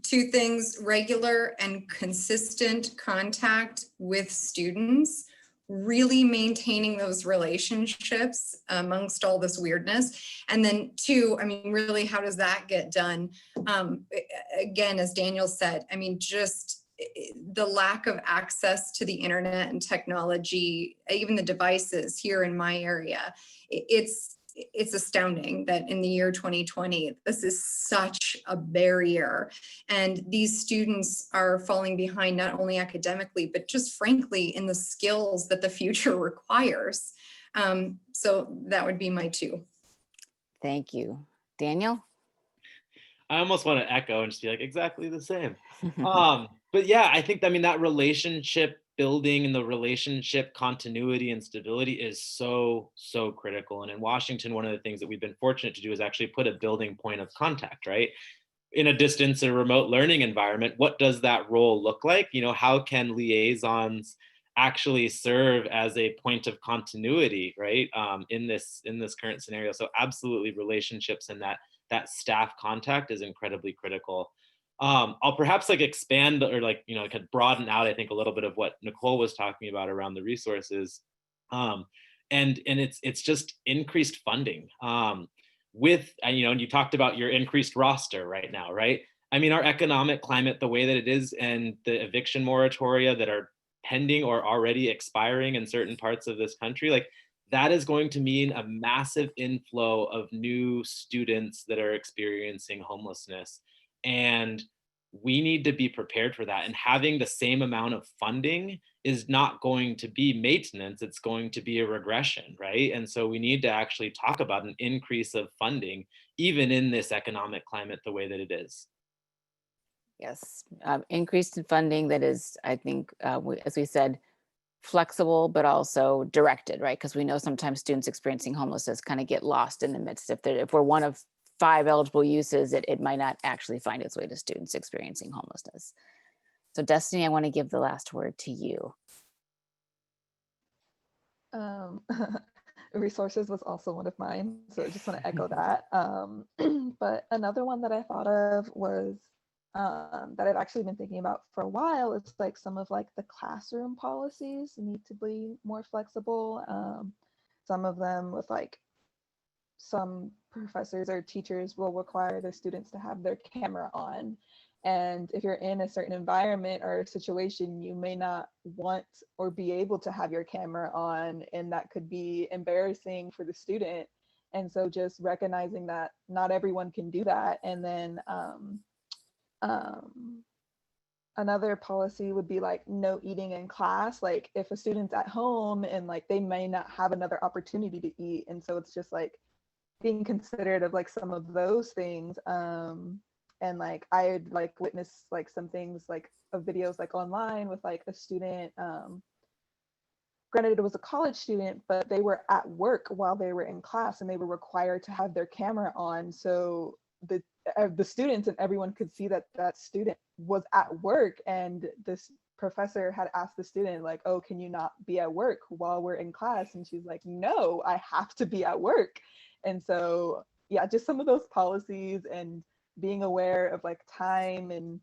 S6: two things: regular and consistent contact with students, really maintaining those relationships amongst all this weirdness. And then two, really, how does that get done? Again, as Daniel said, just the lack of access to the internet and technology, even the devices here in my area, it's astounding that in the year 2020, this is such a barrier. And these students are falling behind not only academically, but just frankly in the skills that the future requires. So that would be my two.
S4: Thank you. Daniel?
S7: I almost want to echo and just be like, exactly the same. But yeah, I think, that relationship building and the relationship continuity and stability is so critical. And in Washington, one of the things that we've been fortunate to do is actually put a building point of contact, right? In a distance or remote learning environment, what does that role look like? How can liaisons actually serve as a point of continuity, right? In this current scenario. So absolutely, relationships and that staff contact is incredibly critical. I'll perhaps expand or broaden out, I think, a little bit of what Nichole was talking about around the resources. And it's just increased funding. And you talked about your increased roster right now, right? Our economic climate, the way that it is, and the eviction moratoria that are pending or already expiring in certain parts of this country, that is going to mean a massive inflow of new students that are experiencing homelessness. And we need to be prepared for that. And having the same amount of funding is not going to be maintenance, it's going to be a regression, right? And so we need to actually talk about an increase of funding, even in this economic climate, the way that it is.
S4: Yes, increased in funding that is, I think, as we said, flexible, but also directed, right? Because we know sometimes students experiencing homelessness kind of get lost in the midst. If we're one of 5 eligible uses, it might not actually find its way to students experiencing homelessness. So Destiny, I want to give the last word to you.
S5: Resources was also one of mine, so I just want to echo that. But another one that I thought of was that I've actually been thinking about for a while is some of the classroom policies need to be more flexible. Some of them with some professors or teachers will require their students to have their camera on. And if you're in a certain environment or situation, you may not want or be able to have your camera on, and that could be embarrassing for the student. And so just recognizing that not everyone can do that. And then another policy would be no eating in class. If a student's at home and they may not have another opportunity to eat. And so it's just being considerate of some of those things. And I had witnessed some things of videos online with a student, granted it was a college student, but they were at work while they were in class and they were required to have their camera on. So the students and everyone could see that that student was at work, and this professor had asked the student like, oh, can you not be at work while we're in class? And she's like, no, I have to be at work. And so, yeah, just some of those policies and being aware of like time and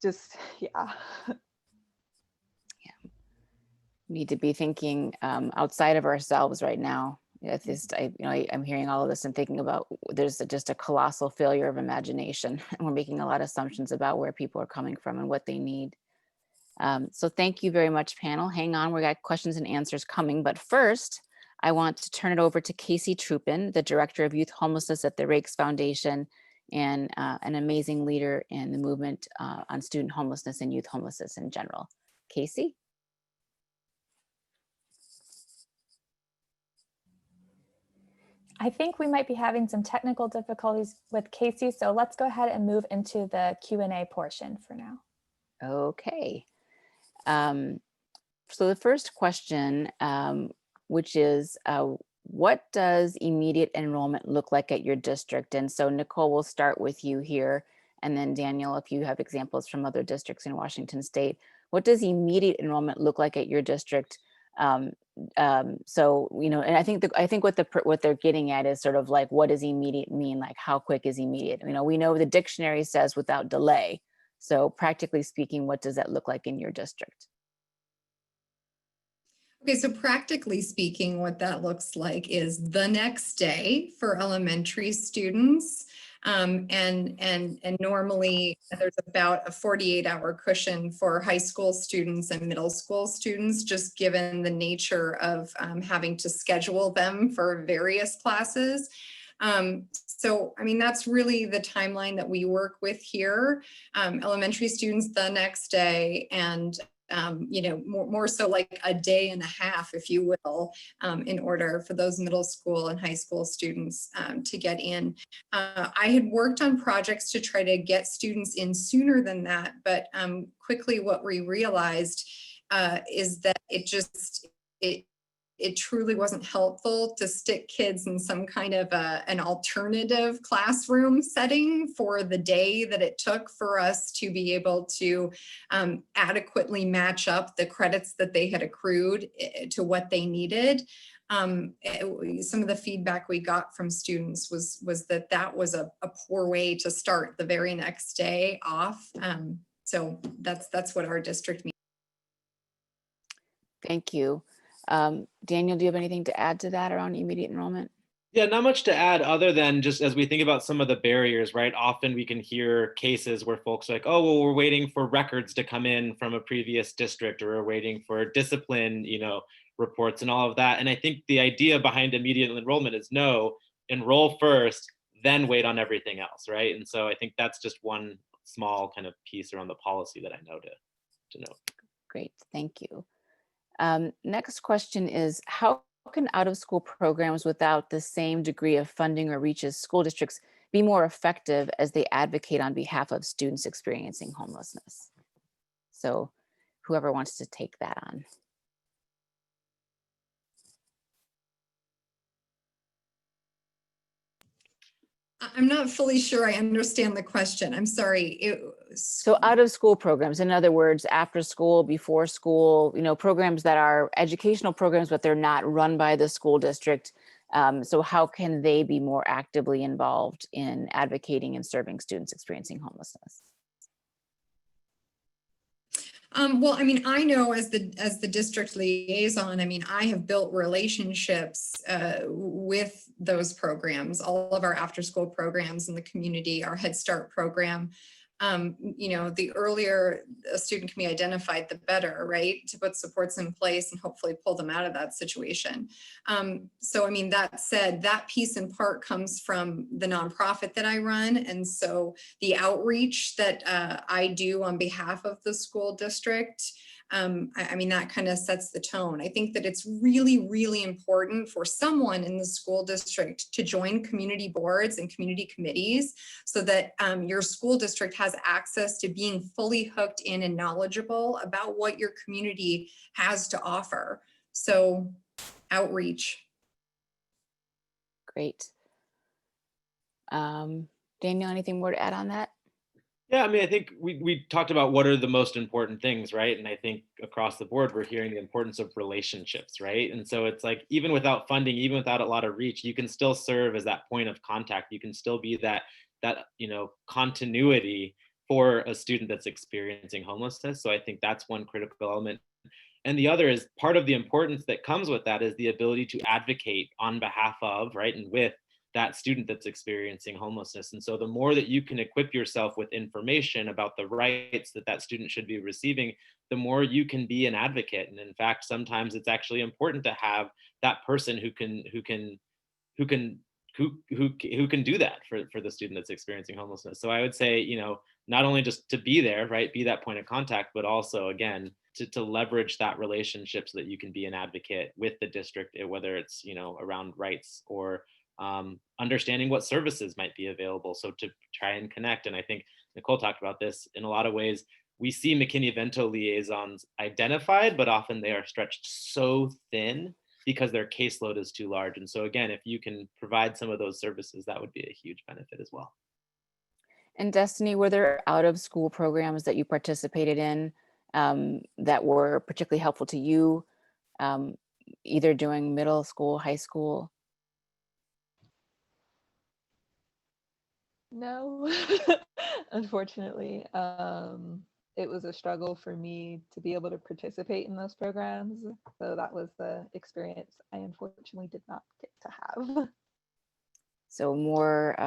S5: just, yeah.
S4: Need to be thinking outside of ourselves right now. At this, I'm hearing all of this and thinking about there's just a colossal failure of imagination, and we're making a lot of assumptions about where people are coming from and what they need. So thank you very much, panel. Hang on, we got questions and answers coming, but first, I want to turn it over to Casey Trupin, the Director of Youth Homelessness at the Raikes Foundation, and an amazing leader in the movement on student homelessness and youth homelessness in general. Casey?
S1: I think we might be having some technical difficulties with Casey, so let's go ahead and move into the Q&A portion for now.
S4: Okay. So the first question, which is, what does immediate enrollment look like at your district? And so Nichole, we'll start with you here. And then Daniel, if you have examples from other districts in Washington State, what does immediate enrollment look like at your district? So, you know, and I think what they're getting at is sort of like, what does immediate mean? Like, how quick is immediate? You know, we know the dictionary says without delay. So practically speaking, what does that look like in your district?
S6: Okay, so practically speaking, what that looks like is the next day for elementary students. And normally there's about a 48-hour cushion for high school students and middle school students, just given the nature of having to schedule them for various classes. So, I mean, that's really the timeline that we work with here. Elementary students the next day, and you know, more so like a day and a half, if you will, in order for those middle school and high school students to get in. I had worked on projects to try to get students in sooner than that, but quickly what we realized is that it truly wasn't helpful to stick kids in some kind of an alternative classroom setting for the day that it took for us to be able to adequately match up the credits that they had accrued to what they needed. Some of the feedback we got from students was that was a poor way to start the very next day off. So that's what our district means.
S4: Thank you. Daniel, do you have anything to add to that around immediate enrollment?
S7: Yeah, not much to add other than just as we think about some of the barriers, right? Often we can hear cases where folks are like, oh, well, we're waiting for records to come in from a previous district, or we're waiting for discipline, you know, reports and all of that. And I think the idea behind immediate enrollment is no, enroll first, then wait on everything else, right? And so I think that's just one small kind of piece around the policy that I know to know.
S4: Great, thank you. Next question is, how can out-of-school programs without the same degree of funding or reach as school districts be more effective as they advocate on behalf of students experiencing homelessness? So whoever wants to take that on.
S6: I'm not fully sure I understand the question. I'm sorry.
S4: So out of school programs, in other words, after school, before school, you know, programs that are educational programs, but they're not run by the school district. So how can they be more actively involved in advocating and serving students experiencing homelessness?
S6: Well, I mean, I know as the district liaison, I mean, I have built relationships with those programs, all of our after school programs in the community, our Head Start program. You know, the earlier a student can be identified, the better, right? To put supports in place and hopefully pull them out of that situation. So, I mean, that said, that piece in part comes from the nonprofit that I run. And so the outreach that I do on behalf of the school district, I mean, that kind of sets the tone. I think that it's really, really important for someone in the school district to join community boards and community committees so that your school district has access to being fully hooked in and knowledgeable about what your community has to offer. So outreach.
S4: Great. Daniel, anything more to add on that?
S7: Yeah, I mean, I think we talked about what are the most important things, right? And I think across the board, we're hearing the importance of relationships, right? And so it's like, even without funding, even without a lot of reach, you can still serve as that point of contact. You can still be that continuity for a student that's experiencing homelessness. So I think that's one critical element. And the other is part of the importance that comes with that is the ability to advocate on behalf of, right, and with that student that's experiencing homelessness. And so the more that you can equip yourself with information about the rights that that student should be receiving, the more you can be an advocate. And in fact, sometimes it's actually important to have that person who can do that for the student that's experiencing homelessness. So I would say, not only just to be there, right, be that point of contact, but also, again, to leverage that relationship so that you can be an advocate with the district, whether it's, around rights or understanding what services might be available. So to try and connect. And I think Nichole talked about this in a lot of ways. We see McKinney-Vento liaisons identified, but often they are stretched so thin because their caseload is too large. And so again, if you can provide some of those services, that would be a huge benefit as well.
S4: And Destiny, were there out of school programs that you participated in that were particularly helpful to you, either during middle school, high school?
S5: No, unfortunately. It was a struggle for me to be able to participate in those programs. So that was the experience I unfortunately did not get to have.
S4: So more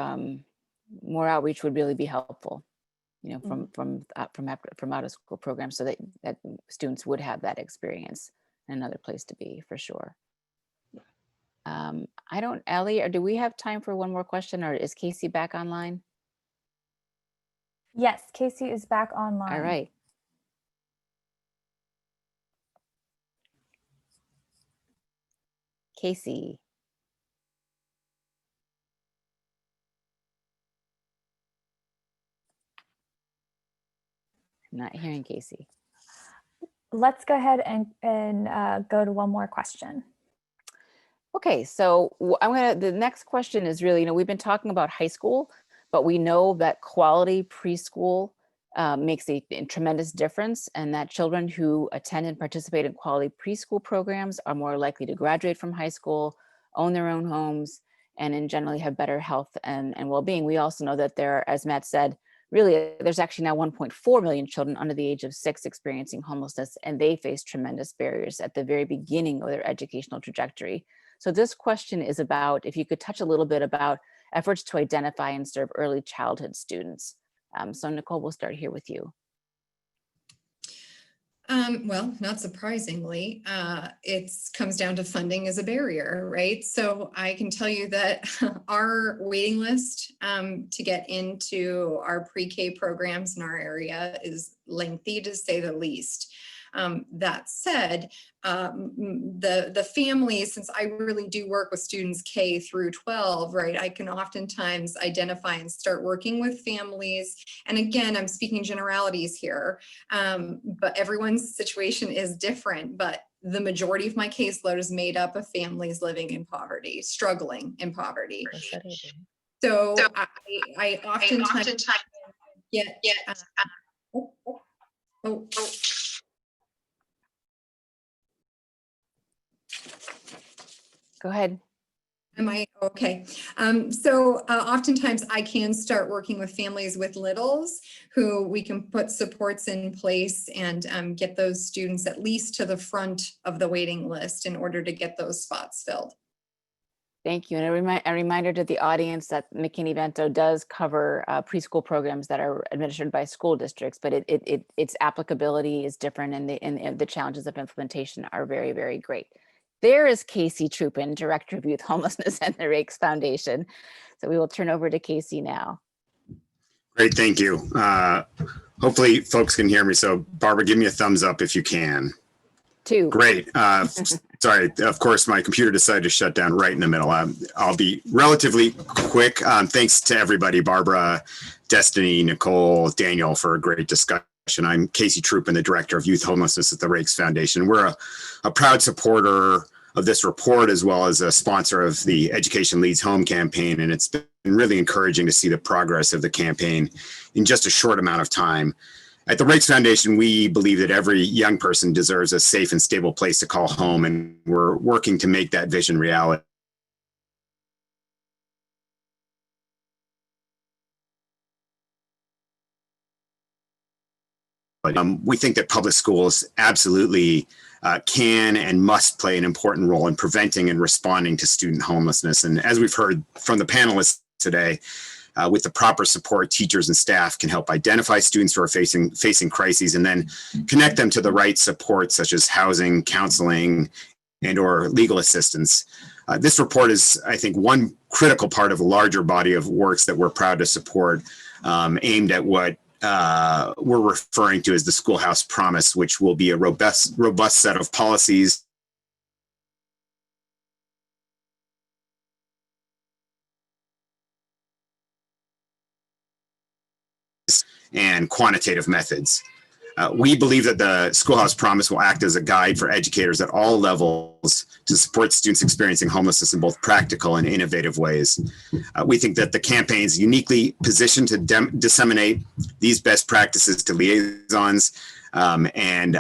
S4: outreach would really be helpful, from out of school programs, so that students would have that experience, another place to be for sure. Ellie, or do we have time for one more question, or is Casey back online?
S1: Yes, Casey is back online.
S4: All right. Casey. I'm not hearing Casey.
S1: Let's go ahead and go to one more question.
S4: Okay, so the next question is really, we've been talking about high school, but we know that quality preschool makes a tremendous difference, and that children who attend and participate in quality preschool programs are more likely to graduate from high school, own their own homes, and generally have better health and well-being. We also know that there, as Matt said, really, there's actually now 1.4 million children under the age of 6 experiencing homelessness, and they face tremendous barriers at the very beginning of their educational trajectory. So this question is about, if you could touch a little bit about efforts to identify and serve early childhood students. So Nichole, we'll start here with you.
S6: Well, not surprisingly, it comes down to funding as a barrier, right? So I can tell you that our waiting list to get into our pre-K programs in our area is lengthy, to say the least. That said, the families, since I really do work with students K through 12, right, I can oftentimes identify and start working with families. And again, I'm speaking generalities here, but everyone's situation is different. But the majority of my caseload is made up of families living in poverty, struggling in poverty. So I oftentimes get
S4: Go ahead.
S6: Am I okay? So oftentimes I can start working with families with littles who we can put supports in place and get those students at least to the front of the waiting list in order to get those spots filled.
S4: Thank you. And a reminder to the audience that McKinney-Vento does cover preschool programs that are administered by school districts, but its applicability is different, and the challenges of implementation are very, very great. There is Casey Trupin, Director of Youth Homelessness and the Raikes Foundation. So we will turn over to Casey now.
S8: Great, thank you. Hopefully folks can hear me. So Barbara, give me a thumbs up if you can.
S4: 2.
S8: Great. Sorry, of course, my computer decided to shut down right in the middle. I'll be relatively quick. Thanks to everybody, Barbara, Destiny, Nichole, Daniel, for a great discussion. I'm Casey Trupin, the Director of Youth Homelessness at the Raikes Foundation. We're a proud supporter of this report, as well as a sponsor of the Education Leads Home campaign. And it's been really encouraging to see the progress of the campaign in just a short amount of time. At the Raikes Foundation, we believe that every young person deserves a safe and stable place to call home, and we're working to make that vision reality. We think that public schools absolutely can and must play an important role in preventing and responding to student homelessness. And as we've heard from the panelists today, with the proper support, teachers and staff can help identify students who are facing crises and then connect them to the right support, such as housing, counseling, and or legal assistance. This report is, I think, one critical part of a larger body of works that we're proud to support, aimed at what we're referring to as the SchoolHouse Promise, which will be a robust set of policies and quantitative methods. We believe that the SchoolHouse Promise will act as a guide for educators at all levels to support students experiencing homelessness in both practical and innovative ways. We think that the campaign is uniquely positioned to disseminate these best practices to liaisons and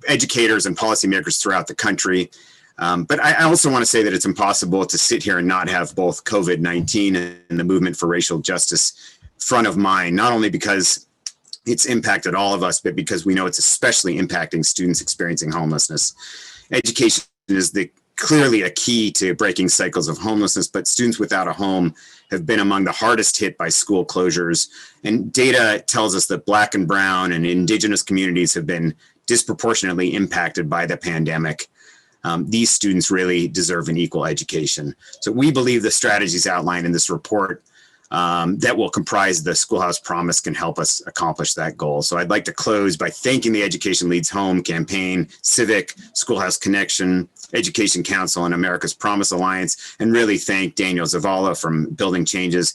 S8: educators and policymakers throughout the country. But I also want to say that it's impossible to sit here and not have both COVID-19 and the movement for racial justice front of mind, not only because it's impacted all of us, but because we know it's especially impacting students experiencing homelessness. Education is clearly a key to breaking cycles of homelessness, but students without a home have been among the hardest hit by school closures. And data tells us that Black and Brown and Indigenous communities have been disproportionately impacted by the pandemic. These students really deserve an equal education. So we believe the strategies outlined in this report that will comprise the SchoolHouse Promise can help us accomplish that goal. So I'd like to close by thanking the Education Leads Home campaign, Civic, SchoolHouse Connection, Education Council, and America's Promise Alliance, and really thank Daniel Zavala from Building Changes.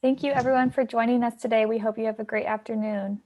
S1: Thank you everyone for joining us today. We hope you have a great afternoon.